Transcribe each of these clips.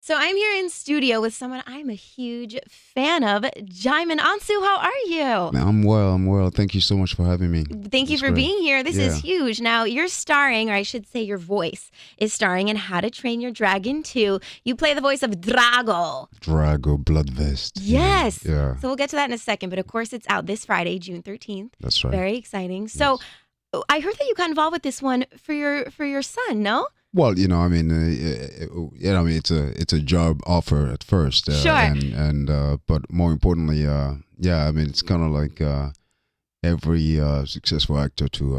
So I'm here in studio with someone I'm a huge fan of, Djimon. Honsou, how are you? I'm well. Thank you so much for having me. Thank you It's for great. being here. This is huge. Now, you're starring, or I should say your voice is starring in How to Train Your Dragon 2. You play the voice of Drago. Drago Blood Vest. Yes. Yeah. So we'll get to that in a second. But of course, it's out this Friday, June 13th. That's right. Very exciting. So I heard that you got involved with this one for your son, no? Well, it's a job offer at first. Sure. But more importantly, it's kind of like every successful actor to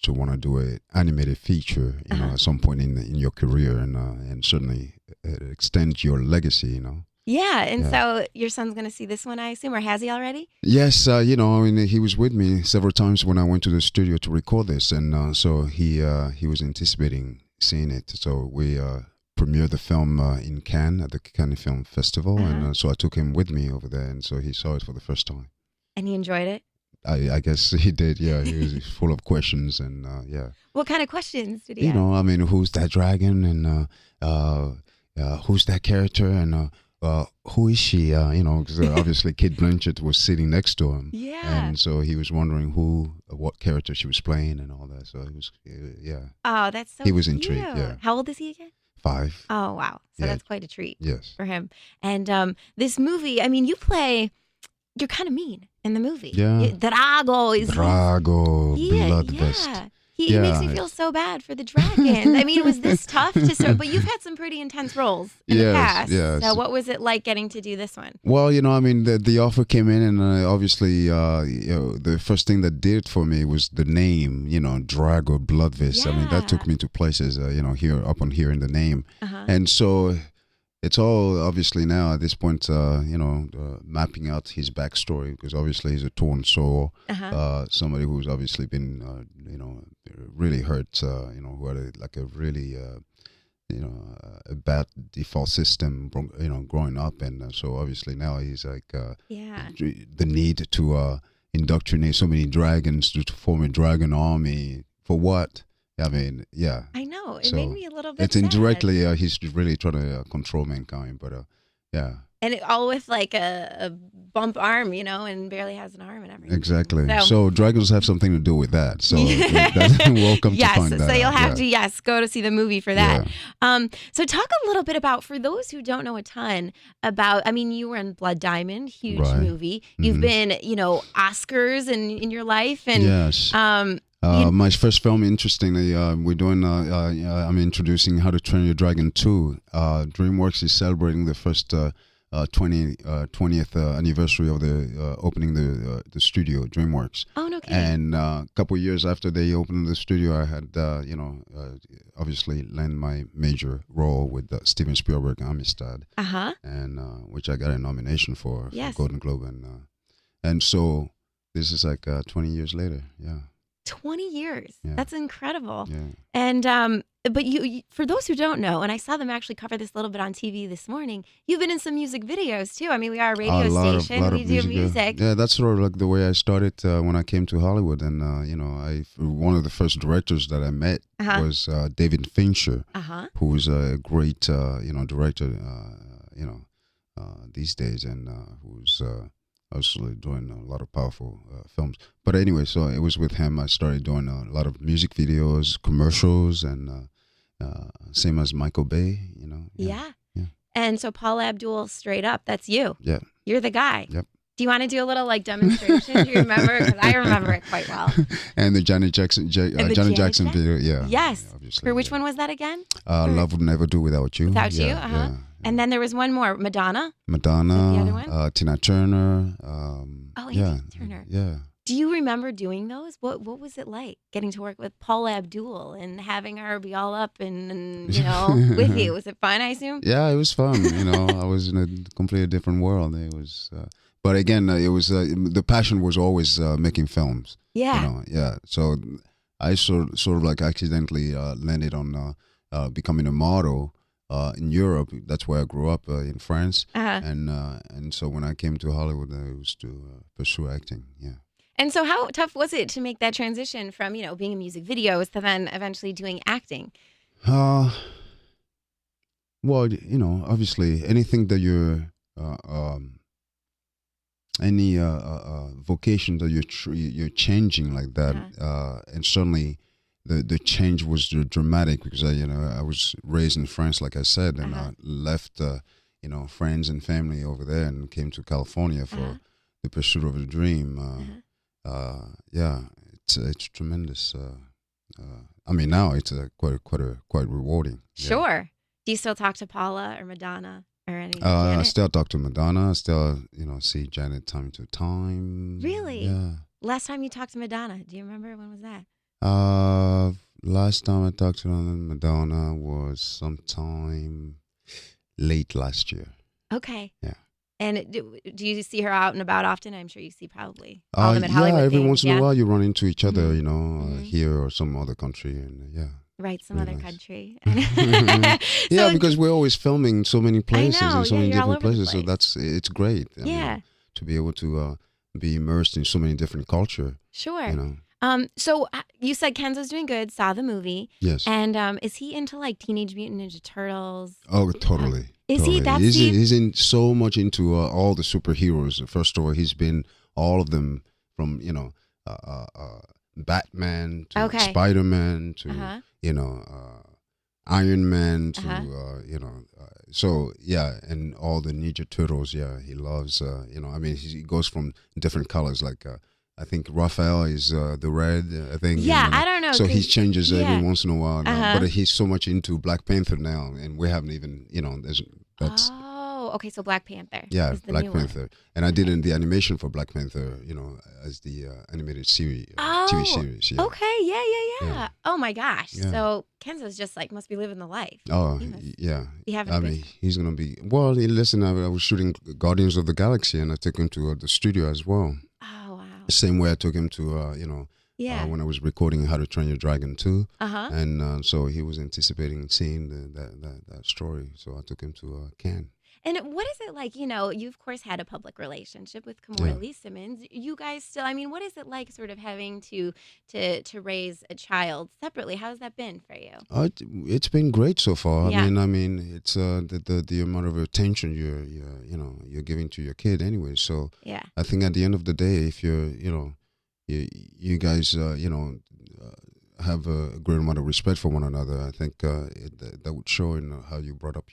want to do an animated feature, at some point in your career, and certainly extend your legacy, Yeah, and so your son's going to see this one, I assume, or has he already? Yes, he was with me several times when I went to the studio to record this, and so he was anticipating seeing it. So we premiered the film in Cannes at the Cannes Film Festival, and so I took him with me over there, and so he saw it for the first time. And he enjoyed it? I guess he did, yeah. He was full of questions, and yeah. What kind of questions did he ask? Who's that dragon, and who's that character, and who is she? Because obviously Kate Blanchett was sitting next to him. Yeah. And so he was wondering what character she was playing and all that. So it was, yeah. Oh, that's so He was cute. intrigued, yeah. How old is he again? 5. Oh, wow. So Yeah. that's quite a treat Yes. for him. And this movie, you're kind of mean in the movie. Yeah. Drago is... Drago, Blood Vest. He makes me feel so bad for the dragon. It was this tough to start, but you've had some pretty intense roles in the past. Yes. So what was it like getting to do this one? Well, the offer came in, and obviously, the first thing that did it for me was the name, Drago Bloodvest. Yeah. That took me to places, here up on here in the name. And so it's all obviously now at this point, mapping out his backstory, because obviously he's a torn soul, somebody who's obviously been, really hurt, who had a really, a bad default system, growing up, and so obviously now he's like, the need to indoctrinate so many dragons to form a dragon army for what? I know. It made me a little bit It's indirectly, he's really trying to control mankind, but yeah. And it all with like a bump arm, and barely has an arm and everything. Exactly. So dragons have something to do with that. So welcome to find that so you'll out. have to, go to see the movie for that. Yeah. So talk a little bit about, for those who don't know a ton about, you were in Blood Diamond, huge movie. You've been, Oscars in your life. And yes. My first film, interestingly, we're doing. I'm introducing How to Train Your Dragon 2. DreamWorks is celebrating the first 20th anniversary of the opening the studio, DreamWorks. Oh, no kidding. And a couple of years after they opened the studio, I had obviously landed my major role with Steven Spielberg, Amistad, and which I got a nomination for Golden Globe, and so this is like 20 years later. Yeah. 20 years. Yeah. That's incredible. Yeah. And but you, for those who don't know, and I saw them actually cover this a little bit on TV this morning, you've been in some music videos too. We are a radio station. We do music. Yeah, that's sort of like the way I started when I came to Hollywood. And one of the first directors that I met was David Fincher, who was a great director these days, and who's also doing a lot of powerful films. But anyway, so it was with him I started doing a lot of music videos, commercials, and same as Michael Bay, Yeah. And so Paul Abdul, straight up, that's you. Yeah. You're the guy. Yep. Do you want to do a little demonstration? Do you remember? Because I remember it quite well. And the Janet Jackson video, yeah. Yes. Obviously. For which one was that again? Love Would Never Do Without You. Without You, Yeah. And then there was one more, Madonna. The other one? Tina Turner. Tina Turner. Yeah. Do you remember doing those? What was it like getting to work with Paula Abdul and having her be all up and with you? Was it fun, I assume? Yeah, it was fun. I was in a completely different world. It was, but again, it was the passion was always making films. Yeah. Yeah. So I sort of like accidentally landed on becoming a model. In Europe, that's where I grew up, in France, and so when I came to Hollywood, it was to pursue acting. Yeah. And so how tough was it to make that transition from, being in music videos to then eventually doing acting? Well, obviously anything that you're any vocation that you're changing like that, and certainly the change was dramatic because I was raised in France, like I said, and I left friends and family over there and came to California for the pursuit of a dream. Yeah, it's tremendous. I mean, now it's quite rewarding. Sure. Yeah. Do you still talk to Paula or Madonna or any? I still talk to Madonna. I still see Janet time to time. Really? Yeah. Last time you talked to Madonna, do you remember? When was that? Last time I talked to Madonna was sometime late last year. Okay. Yeah. And do you see her out and about often? I'm sure you see probably all them at Hollywood. Yeah, every things, once in a while you run into each other, here or some other country, and Right, some other country. Yeah, because we're always filming so many places and so many different places, so it's great. I mean, to be able to be immersed in so many different culture. Sure. So you said Kenzo's doing good. Saw the movie. Yes. And is he into like Teenage Mutant Ninja Turtles? Oh, totally. Is totally. he? He's in so much into all the superheroes. First of all, he's been all of them from Batman to Spider-Man to Iron Man to so yeah, and all the Ninja Turtles. Yeah, he loves. I mean, he goes from different colors like. I think Raphael is the red. I think. Yeah, I don't know. So he changes every once in a while. Now. But he's so much into Black Panther now, and we haven't even. That's. Oh, okay. So Black Panther. Yeah, is the Black new Panther, one. And I did the animation for Black Panther. As the animated series, TV series. Yeah. Okay. Yeah. Oh my gosh. Yeah. So Kenzo's just like must be living the life. Oh yeah. I mean, he's gonna be. Well, listen. I was shooting Guardians of the Galaxy, and I took him to the studio as well. Oh wow. The same way I took him to when I was recording How to Train Your Dragon 2. And so he was anticipating seeing that story. So I took him to Cannes. And what is it like, you of course had a public relationship with Kimora Lee Simmons. You guys still, I mean, what is it like sort of having to raise a child separately? How's that been for you? It's been great so far. Yeah. I mean, it's the amount of attention you're giving to your kid anyway. So yeah. I think at the end of the day, if you're, you guys, have a great amount of respect for one another, I think that would show in how you brought up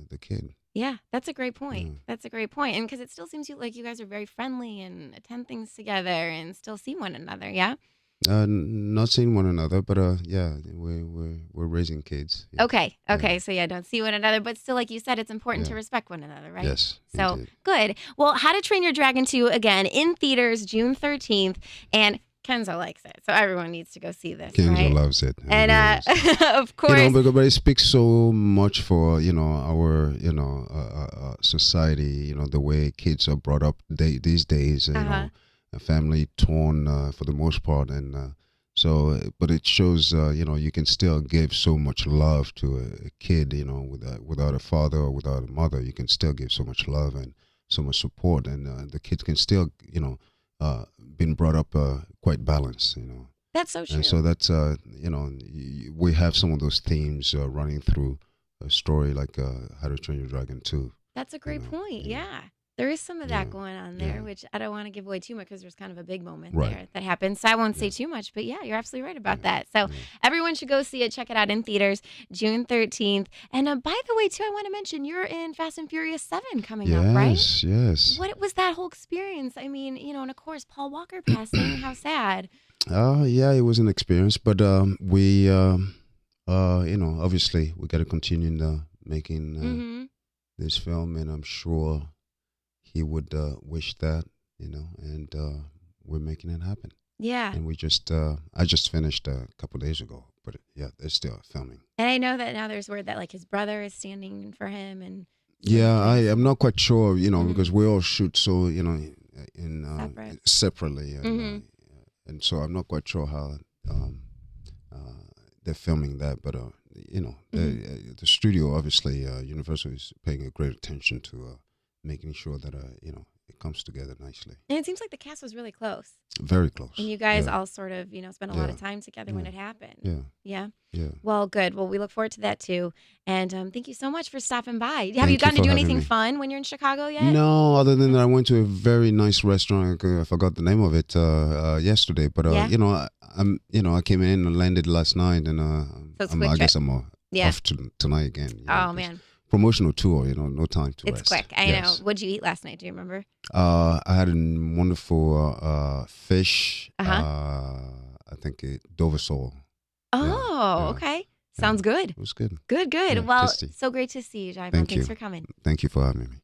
the kid. Yeah, that's a great point. Yeah. That's a great point. And because it still seems like you guys are very friendly and attend things together and still see one another, yeah? Not seeing one another, but yeah, we're raising kids. Yeah. Okay. So yeah, don't see one another, but still, like you said, it's important to respect one another, right? Yes. So indeed. Good. Well, How to Train Your Dragon 2 again in theaters June 13th, and Kenzo likes it, so everyone needs to go see this. Kenzo loves it, and of course, but it speaks so much for our society. The way kids are brought up these days. A family torn for the most part, and but it shows you can still give so much love to a kid. Without a father or without a mother, you can still give so much love and so much support, and the kid can still been brought up quite balanced, That's so true. And so that's we have some of those themes running through a story like How to Train Your Dragon 2. That's a great point. Yeah. There is some of that going on there, which I don't want to give away too much because there's kind of a big moment there that happens. So I won't say too much, but yeah, you're absolutely right about that. So everyone should go see it. Check it out in theaters June 13th. And by the way, too, I want to mention you're in Fast and Furious 7 coming up, right? Yes. What was that whole experience? I mean, and of course, Paul Walker passing. How sad. Yeah, it was an experience, but we, obviously we got to continue making this film, and I'm sure he would wish that, and we're making it happen. Yeah. And I just finished a couple of days ago, but yeah, they're still filming. And I know that now there's word that like his brother is standing for him, and yeah, I'm not quite sure, because we all shoot so separately, and so I'm not quite sure how they're filming that, but the studio, obviously, Universal is paying a great attention to making sure that comes together nicely. And it seems like the cast was really close. Very close. And you guys all sort of, spent a lot of time together when it happened. Yeah. Well, good. Well, we look forward to that too. And thank you so much for stopping by. Have Thank you gotten to do having anything me. fun when you're in Chicago yet? No, other than that, I went to a very nice restaurant. I forgot the name of it yesterday, but I came in and landed last night, and I guess I'm off tonight again. Oh man. Promotional tour, no time to rest. It's quick. I know. What'd you eat last night? Do you remember? I had a wonderful fish. I think Dover sole. Oh, okay. Sounds good. It was good. Good. Yeah, Well, tasty. so great to see you, Djimon. Thanks for coming. Thank you for having me.